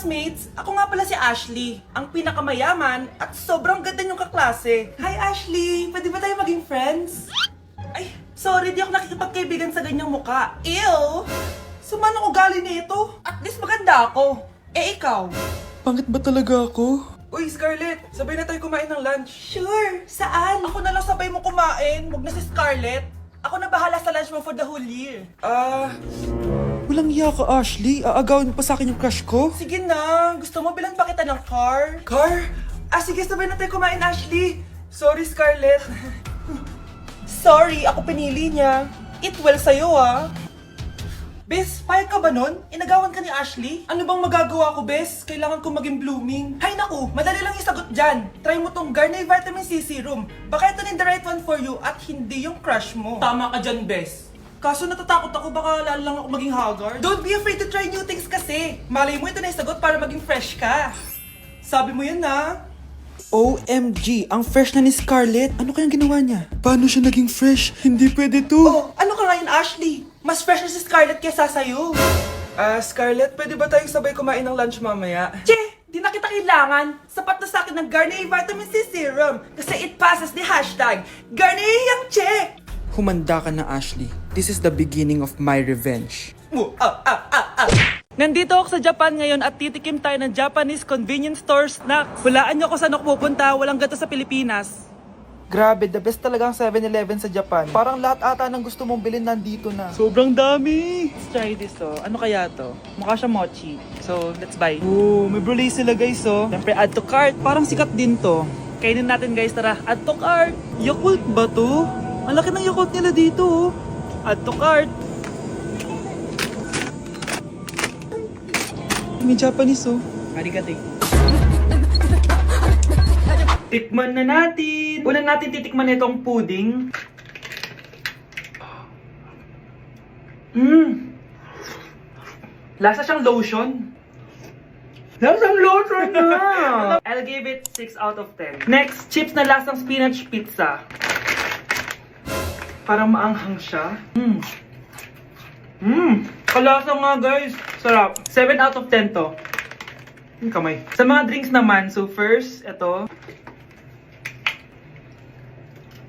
classmates! Ako nga pala si Ashley, ang pinakamayaman at sobrang ganda niyong kaklase. Hi Ashley! Pwede ba tayo maging friends? Ay, sorry, di ako nakikipagkaibigan sa ganyang muka. Ew! Suman ang ugali nito. At least maganda ako. Eh ikaw? Pangit ba talaga ako? Uy, Scarlett! Sabay na tayo kumain ng lunch. Sure! Saan? Ako na lang sabay mo kumain. Huwag na si Scarlett. Ako na bahala sa lunch mo for the whole year. Walang iya ka, Ashley. Aagawin mo pa sa akin yung crush ko? Sige na. Gusto mo bilan pa kita ng car? Car? Sige, sabay na tayo kumain, Ashley. Sorry, Scarlett. Sorry, ako pinili niya. Eat well sa'yo, ah. Bes, payag ka ba nun? Inagawan ka ni Ashley? Ano bang magagawa ko, Bes? Kailangan ko maging blooming. Hay naku, madali lang yung sagot dyan. Try mo tong Garnier Vitamin C Serum. Baka ito na the right one for you at hindi yung crush mo. Tama ka dyan, Bes. Kaso natatakot ako, baka lalo lang ako maging haggard. Don't be afraid to try new things kasi. Malay mo ito na yung sagot para maging fresh ka. Sabi mo yun na. OMG, ang fresh na ni Scarlett. Ano kayang ginawa niya? Paano siya naging fresh? Hindi pwede to. Oh, ano ka ngayon, Ashley? Mas fresh na si Scarlett kesa sa'yo. Scarlett, pwede ba tayong sabay kumain ng lunch mamaya? Che, di na kita kailangan. Sapat na sa akin ng Garnier Vitamin C Serum. Kasi it passes the hashtag Garnier yang check. Humanda ka na, Ashley. This is the beginning of my revenge. Nandito ako sa Japan ngayon at titikim tayo ng Japanese convenience store snacks. Hulaan niyo kung saan ako pupunta, walang gato sa Pilipinas. Grabe, the best talaga ang 7-Eleven sa Japan. Parang lahat ata ng gusto mong bilhin nandito na. Sobrang dami! Let's try this, oh. Ano kaya to? Mukha siya mochi. So, let's buy. Oh, may brulee sila, guys, oh. Siyempre, add to cart. Parang sikat din to. Kainin natin, guys, tara. Add to cart. Yakult ba to? Ang laki ng Yakult nila dito, oh. Add to cart. May Japanese, oh. Arigato. Tikman na natin. Una natin titikman itong pudding. Lasa siyang lotion. Lasang lotion na! I'll give it 6 out of 10. Next, chips na lasang spinach pizza. Parang maanghang siya. Kalasa nga, guys. Sarap. 7 out of 10 to. Yung kamay. Sa mga drinks naman, so first, ito.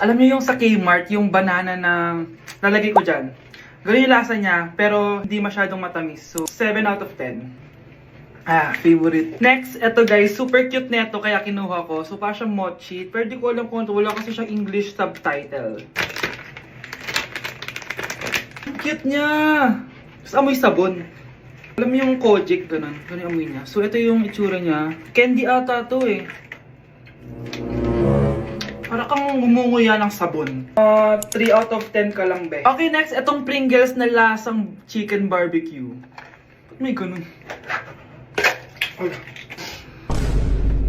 Alam niyo yung sa Kmart, yung banana na nalagay ko dyan. Ganun yung lasa niya, pero hindi masyadong matamis. So, 7 out of 10. Favorite. Next, ito guys, super cute na ito, kaya kinuha ko. So, parang siyang mochi. Pero di ko alam kung ito, wala kasi siyang English subtitle. Ang cute niya! Tapos amoy sabon. Alam mo yung Kojic, ganun. Ganun yung amoy niya. So, ito yung itsura niya. Candy ata to eh. Para kang ngumunguya ng sabon. 3 out of 10 ka lang, be. Okay, next, itong Pringles na lasang chicken barbecue. Ba't may ganun?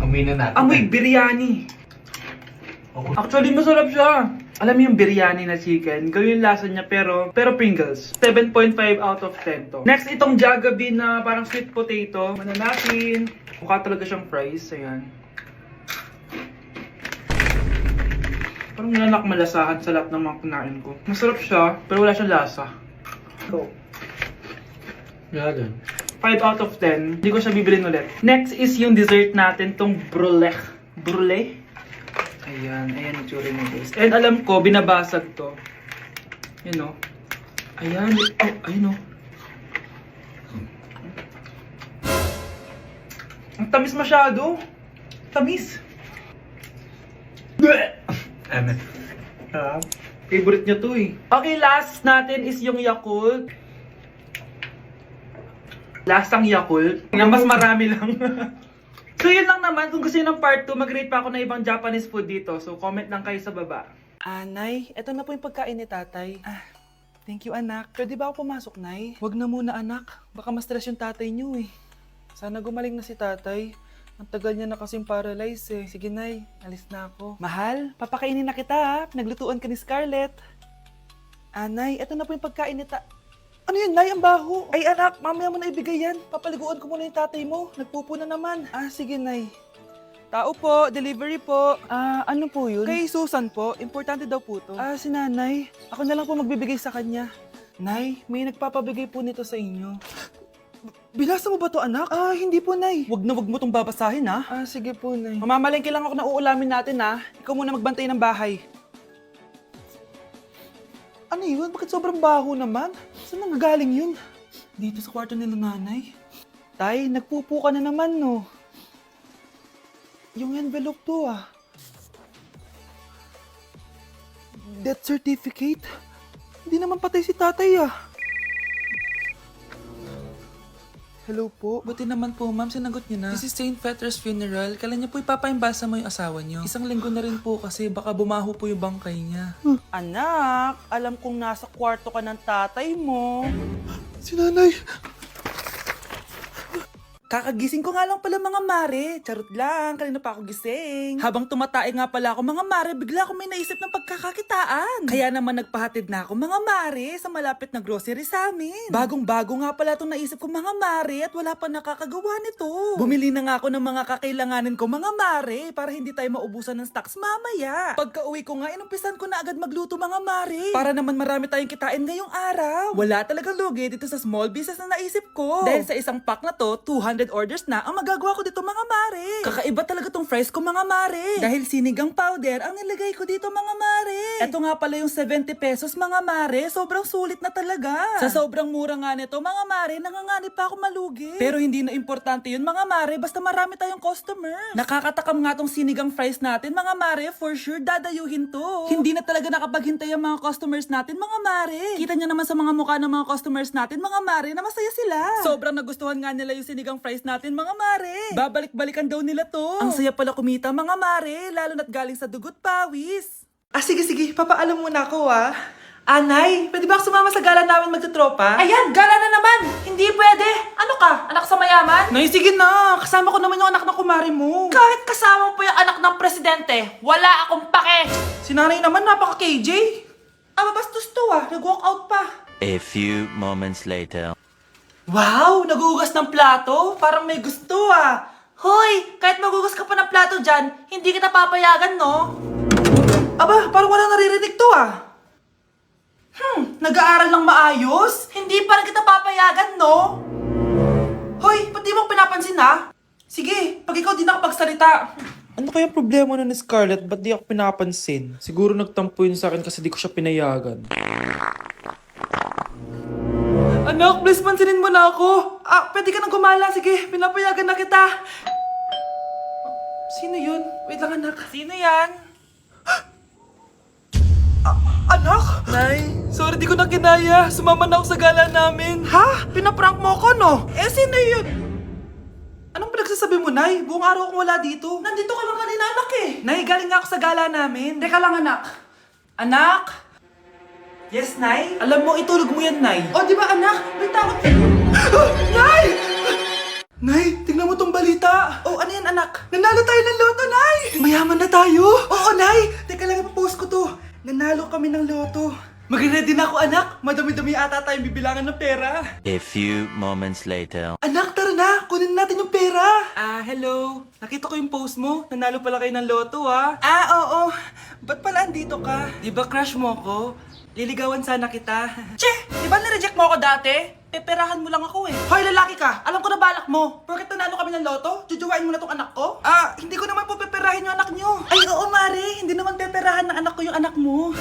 Amoy na natin. Amoy biryani. Actually, masarap siya. Alam mo yung biryani na chicken, gawin yung lasa niya pero Pringles. 7.5 out of 10 to. Next, itong Jollibee na parang sweet potato. Ano natin? Mukha talaga siyang fries. Ayan. Parang nanak malasahan sa lahat ng mga kinain ko. Masarap siya, pero wala siyang lasa. Go. Yan. 5 out of 10. Hindi ko siya bibilin ulit. Next is yung dessert natin, tong brulee. Brulee? Ayan, ayan yung tsura niya, guys. And alam ko, binabasag to. Yun, o. Ayan, oh, ayun, o. Ang tamis masyado. Tamis. Favorite niya to eh. Okay, last natin is yung Yakult. Lasang Yakult. Nga mas marami lang. So yun lang naman. Kung gusto nyo ng part 2, mag-rate pa ako ng ibang Japanese food dito. So comment lang kayo sa baba. Nay, eto na po yung pagkain ni tatay. Thank you, anak. Pwede ba ako pumasok, Nay? Wag na muna, anak. Baka ma-stress yung tatay niyo eh. Sana gumaling na si tatay. Ang tagal niya na kasing paralyzed eh. Sige, Nay. Alis na ako. Mahal, papakainin na kita ha. Pinaglutuan ka ni Scarlett. Nay, eto na po yung pagkain ni Ano yun, Nay? Ang baho. Ay, anak, mamaya mo na ibigay yan. Papaliguan ko muna yung tatay mo. Nagpupo na naman. Sige, Nay. Tao po, delivery po. Ano po yun? Kay Susan po. Importante daw po to. Si Nanay. Ako na lang po magbibigay sa kanya. Nay, may nagpapabigay po nito sa inyo. Binasa mo ba to, anak? Ah, hindi po, Nay. Wag na wag mo tong babasahin, ha? Ah, sige po, Nay. Mamamalengke lang ako na uulamin natin, ha? Ikaw muna magbantay ng bahay. Ano yun? Bakit sobrang baho naman? Saan nanggagaling yun? Dito sa kwarto nila nanay. Tay, nagpupo ka na naman, no? Yung envelope to, ah. Death certificate? Hindi naman patay si tatay, ah. Hello po. Buti naman po, ma'am. Sinagot niyo na. This is St. Peter's Funeral. Kailan niyo po ipapaimbasa mo yung asawa niyo? Isang linggo na rin po kasi baka bumaho po yung bangkay niya. Anak, alam kong nasa kwarto ka ng tatay mo. Si nanay. Kakagising ko nga lang pala mga mare. Charot lang, kanina pa ako gising. Habang tumatae nga pala ako mga mare, bigla ako may naisip ng pagkakakitaan. Kaya naman nagpahatid na ako mga mare sa malapit na grocery sa amin. Bagong-bago nga pala itong naisip ko mga mare at wala pa nakakagawa nito. Bumili na nga ako ng mga kakailanganin ko mga mare para hindi tayo maubusan ng stocks mamaya. Pagka uwi ko nga, inumpisan ko na agad magluto mga mare. Para naman marami tayong kitain ngayong araw. Wala talagang lugi dito sa small business na naisip ko. Dahil sa isang pack na to, 200 orders na ang magagawa ko dito mga mare. Kakaiba talaga tong fries ko mga mare. Dahil sinigang powder ang nilagay ko dito mga mare. Ito nga pala yung 70 pesos mga mare. Sobrang sulit na talaga. Sa sobrang mura nga nito mga mare, nanganganib pa ako malugi. Pero hindi na importante yun mga mare, basta marami tayong customers. Nakakatakam nga tong sinigang fries natin mga mare, for sure dadayuhin to. Hindi na talaga nakapaghintay ang mga customers natin mga mare. Kita nyo naman sa mga mukha ng mga customers natin mga mare na masaya sila. Sobrang nagustuhan nga nila yung sinigang fries natin mga mare. Babalik-balikan daw nila to. Ang saya pala kumita mga mare, lalo na't galing sa dugot pawis. Ah, sige, papaalam muna ako Anay, pwede ba ako sumama sa gala namin magtutropa? Ayan, gala na naman! Hindi pwede! Ano ka? Anak sa mayaman? Nay, sige na. Kasama ko naman yung anak ng kumare mo. Kahit kasama mo pa yung anak ng presidente, wala akong pake! Si nanay naman, napaka-KJ. Bastos to nag-walk out pa. A few moments later. Wow, nagugas ng plato. Parang may gusto Hoy, kahit magugas ka pa ng plato dyan, hindi kita papayagan, no? Parang wala naririnig to Nag-aaral ng maayos? Hindi pa rin kita papayagan, no? Hoy, ba't di mo pinapansin Sige, pag ikaw di nakapagsalita. Ano kaya problema nun ni Scarlett? Ba't di ako pinapansin? Siguro nagtampo yun sa akin kasi di ko siya pinayagan. Anak, please pansinin mo na ako. Pwede ka nang gumala. Sige, pinapayagan na kita. Sino yun? Wait lang, anak. Sino yan? Anak? Nay, sorry di ko na kinaya. Sumama na ako sa gala namin. Ha? Pinaprank mo ko, no? Sino yun? Anong pinagsasabi mo, Nay? Buong araw akong wala dito. Nandito ka lang kanina, anak Nay, galing nga ako sa gala namin. Teka lang, anak. Anak? Yes, Nay? Alam mo, itulog mo yan, Nay. Di ba, anak? May takot. Nay! Nay, tingnan mo tong balita. Ano yan, anak? Nanalo tayo ng loto, Nay! Mayaman na tayo? Oo, Nay! Teka lang, ipapost ko to. Nanalo kami ng loto. Mag-ready na ako, anak. Madami-dami ata tayong bibilangan ng pera. A few moments later. Anak, tara na. Kunin natin yung pera. Hello. Nakita ko yung post mo. Nanalo pala kayo ng loto, oo. Ba't pala andito ka? Di ba crush mo ko? Liligawan sana kita. Che! Di ba nireject mo ako dati? Peperahan mo lang ako Hoy, lalaki ka! Alam ko na balak mo! Porket nanalo kami ng loto, jujuwain mo na tong anak ko? Hindi ko naman po peperahin yung anak nyo! Ay, oo, Mare! Hindi naman peperahan ng anak ko yung anak mo!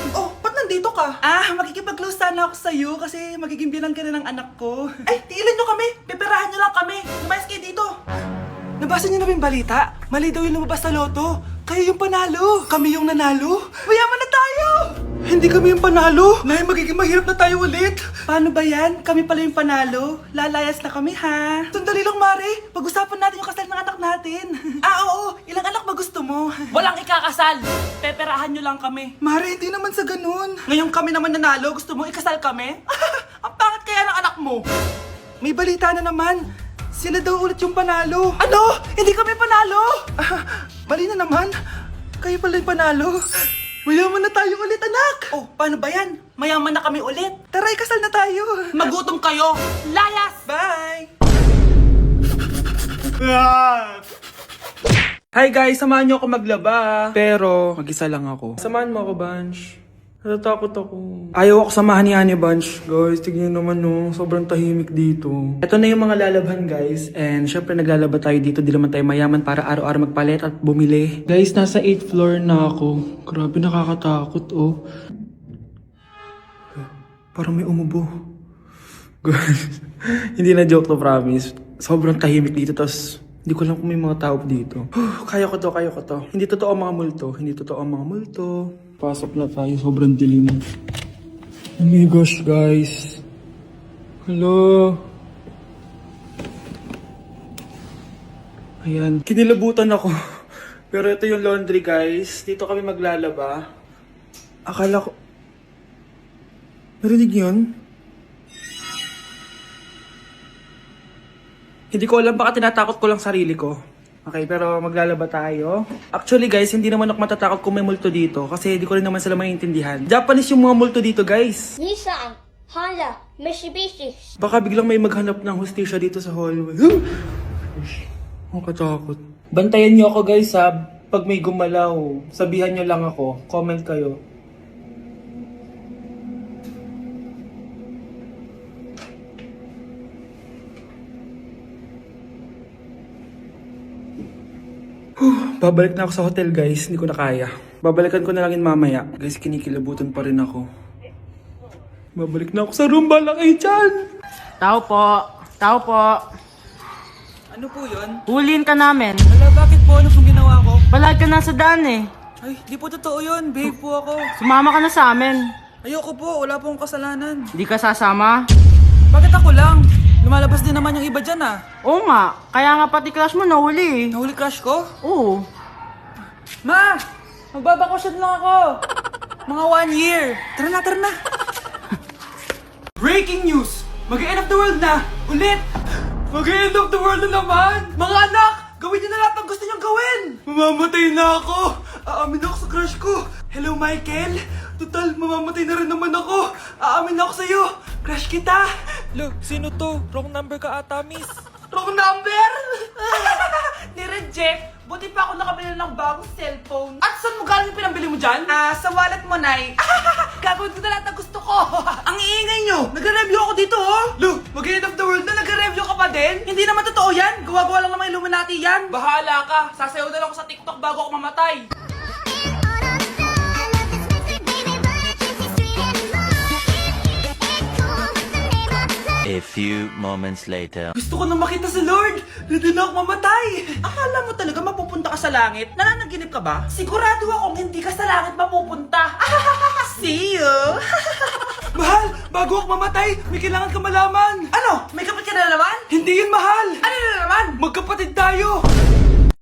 Ba't nandito ka? Makikipag-close sana ako sa'yo kasi magiging bilang ka na ng anak ko. Ay, tiilan nyo kami! Peperahan nyo lang kami! Lumayas kayo dito! Nabasa niyo na ba yung balita? Mali daw yung lumabas sa loto! Kayo yung panalo! Kami yung nanalo! Mayaman na tayo! Hindi kami yung panalo! Nay, magiging mahirap na tayo ulit! Paano ba yan? Kami pala yung panalo? Lalayas na kami, ha? Sandali lang, Mare! Pag-usapan natin yung kasal ng anak natin! Oo! Ilang anak ba gusto mo? Walang ikakasal! Peperahan nyo lang kami. Mare, hindi naman sa ganun! Ngayon kami naman nanalo, gusto mo ikasal kami? Ang pangit kaya ng anak mo! May balita na naman! Sila daw ulit yung panalo! Ano? Hindi kami panalo! Mali na naman! Kayo pala yung panalo! Mayaman na tayo ulit, anak! Paano ba yan? Mayaman na kami ulit. Tara, ikasal na tayo. Magutom kayo! Layas! Bye! Hi guys, samahan niyo ako maglaba. Pero, mag-isa lang ako. Samahan mo ako, Bunch. Natatakot ako. Ayaw ako samahan ni Honey Bunch. Guys, tignan naman no. Sobrang tahimik dito. Ito na yung mga lalabhan guys. And syempre naglalaba tayo dito. Di naman tayo mayaman para araw-araw magpalit at bumili. Guys, nasa 8th floor na ako. Grabe nakakatakot oh. Parang may umubo. Guys, hindi na joke to, promise. Sobrang tahimik dito. Tapos hindi ko alam kung may mga tao dito. Kaya ko to. Hindi totoo ang mga multo. Pasok na tayo, sobrang dilim. Oh my gosh, guys. Hello. Ayan, kinilabutan ako. Pero ito yung laundry, guys. Dito kami maglalaba. Akala ko... Narinig yun? Hindi ko alam, baka tinatakot ko lang sarili ko. Okay, pero maglalaba tayo. Actually guys, hindi naman ako matatakot kung may multo dito kasi hindi ko rin naman sila maintindihan. Japanese yung mga multo dito guys. Nissan, Honda, Mitsubishi. Baka biglang may maghanap ng hustisya dito sa hallway. Ang katakot. Bantayan niyo ako guys ha. Pag may gumalaw, sabihan niyo lang ako. Comment kayo. Babalik na ako sa hotel guys, hindi ko na kaya. Babalikan ko na lang yun mamaya. Guys, kinikilabutan pa rin ako. Babalik na ako sa room, bala kayo dyan! Tao po. Ano po yun? Huliin ka namin. Wala, bakit po? Ano pong ginawa ko? Palag ka na sa daan eh. Ay, di po totoo yun. Babe po ako. Sumama ka na sa amin. Ayoko po, wala pong kasalanan. Di ka sasama? Bakit ako lang? Lumalabas din naman yung iba dyan ah. Oo nga. Kaya nga pati crush mo nahuli eh. Nahuli crush ko? Oo. Ma! Magbabakasyon lang ako! Mga 1 year! Tara na! Breaking news! Mag-end of the world na! Ulit! Mag-end of the world na naman! Mga anak! Gawin niyo na lahat ng gusto niyong gawin! Mamamatay na ako! Aamin ako sa crush ko! Hello, Michael! Total, mamamatay na rin naman ako! Aamin ako sa'yo! Crush kita! Look, sino to? Wrong number ka ata, miss. Wrong number? Ni-reject? Buti pa ako nakabili ng bagong cellphone. At saan mo galing yung pinambili mo dyan? Sa wallet mo, Nay. Gagawin ko na lahat ng gusto ko. Ang iingay nyo! Nagre-review ako dito, oh! Look, mag-end of the world na nagre-review ka pa din? Hindi naman totoo yan. Gawa-gawa lang naman Illuminati yan. Bahala ka. Sasayaw na lang ako sa TikTok bago ako mamatay. A few moments later. Gusto ko na makita si Lord! Ready na ako mamatay! Akala mo talaga mapupunta ka sa langit? Nananaginip ka ba? Sigurado akong hindi ka sa langit mapupunta! See you! Mahal! Bago ako mamatay, may kailangan ka malaman! Ano? May kapatid ka na naman? Hindi yun, mahal! Ano na naman? Magkapatid tayo!